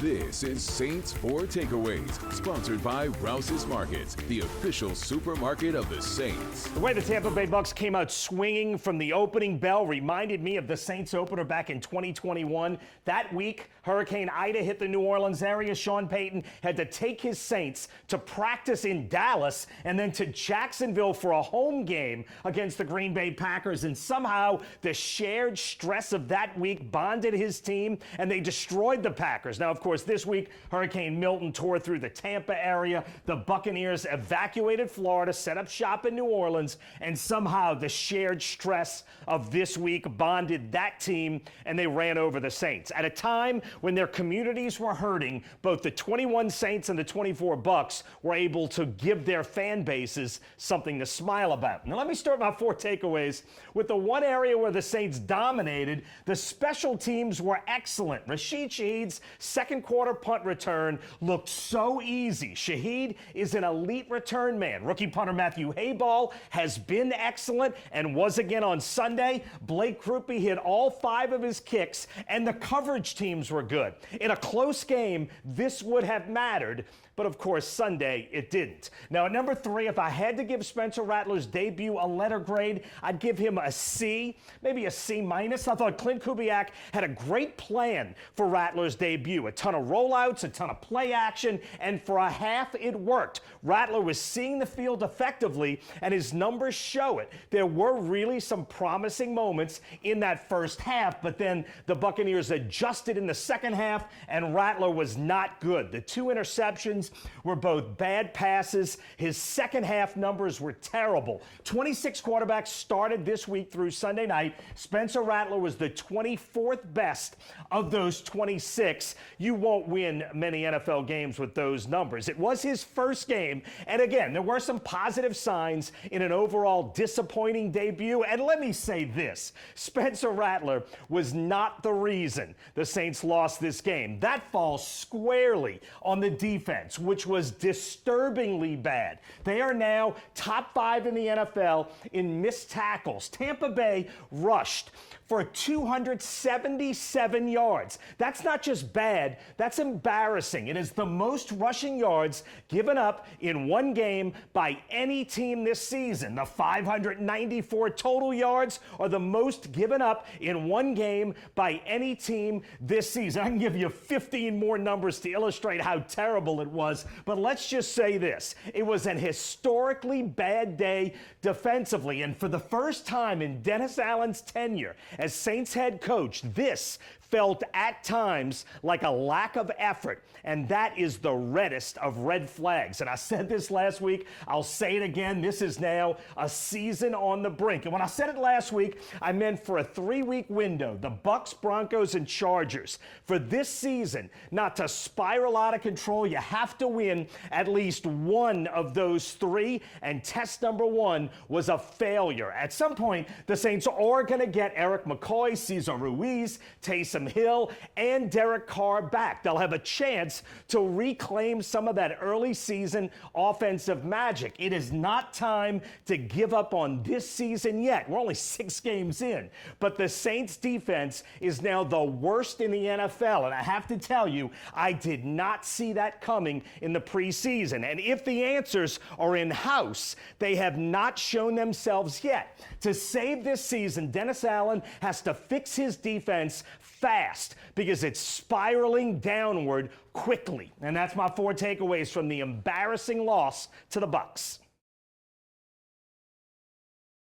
This is Saints 4 Takeaways, sponsored by Rouse's Markets, the official supermarket of the Saints. The way the Tampa Bay Bucs came out swinging from the opening bell reminded me of the Saints opener back in 2021. That week, Hurricane Ida hit the New Orleans area. Sean Payton had to take his Saints to practice in Dallas and then to Jacksonville for a home game against the Green Bay Packers. And somehow the shared stress of that week bonded his team, and they destroyed the Packers. Now, of course, this week, Hurricane Milton tore through the Tampa area. The Buccaneers evacuated Florida, set up shop in New Orleans, and somehow the shared stress of this week bonded that team, and they ran over the Saints. At a time when their communities were hurting, both the 21 Saints and the 24 Bucs were able to give their fan bases something to smile about. Now, let me start my 4 takeaways with the one area where the Saints dominated. The special teams were excellent. Rashid Shaheed's second quarter punt return looked so easy. Shaheed is an elite return man. Rookie punter Matthew Hayball has been excellent and was again on Sunday. Blake Krupe hit all 5 of his kicks, and the coverage teams were good. In a close game, this would have mattered, but of course, Sunday, it didn't. Now, at number 3, if I had to give Spencer Rattler's debut a letter grade, I'd give him a C, maybe a C-. I thought Clint Kubiak had a great plan for Rattler's debut. A ton of rollouts, a ton of play action, and for a half, it worked. Rattler was seeing the field effectively, and his numbers show it. There were really some promising moments in that first half, but then the Buccaneers adjusted in the second half, and Rattler was not good. The 2 interceptions were both bad passes. His second half numbers were terrible. 26 quarterbacks started this week through Sunday night. Spencer Rattler was the 24th best of those 26. You won't win many NFL games with those numbers. It was his first game, and again, there were some positive signs in an overall disappointing debut. And let me say this, Spencer Rattler was not the reason the Saints lost this game. That falls squarely on the defense, which was disturbingly bad. They are now top 5 in the NFL in missed tackles. Tampa Bay rushed for 277 yards. That's not just bad, that's embarrassing. It is the most rushing yards given up in one game by any team this season. The 594 total yards are the most given up in one game by any team this season. I can give you 15 more numbers to illustrate how terrible it was, but let's just say this. It was an historically bad day defensively, and for the first time in Dennis Allen's tenure as Saints head coach, this felt at times like a lack of effort, and that is the reddest of red flags. And I said this last week, I'll say it again, this is now a season on the brink. And when I said it last week, I meant for a 3-week window, the Bucs, Broncos, and Chargers. For this season not to spiral out of control, you have to win at least one of those 3, and test number 1 was a failure. At some point, the Saints are going to get Eric McCoy, Cesar Ruiz, Taysom Hill, and Derek Carr back. They'll have a chance to reclaim some of that early season offensive magic. It is not time to give up on this season yet. We're only 6 games in, but the Saints defense is now the worst in the NFL, and I have to tell you, I did not see that coming in the preseason. And if the answers are in-house, they have not shown themselves yet. To save this season, Dennis Allen has to fix his defense fast because it's spiraling downward quickly. And that's my 4 takeaways from the embarrassing loss to the Bucs.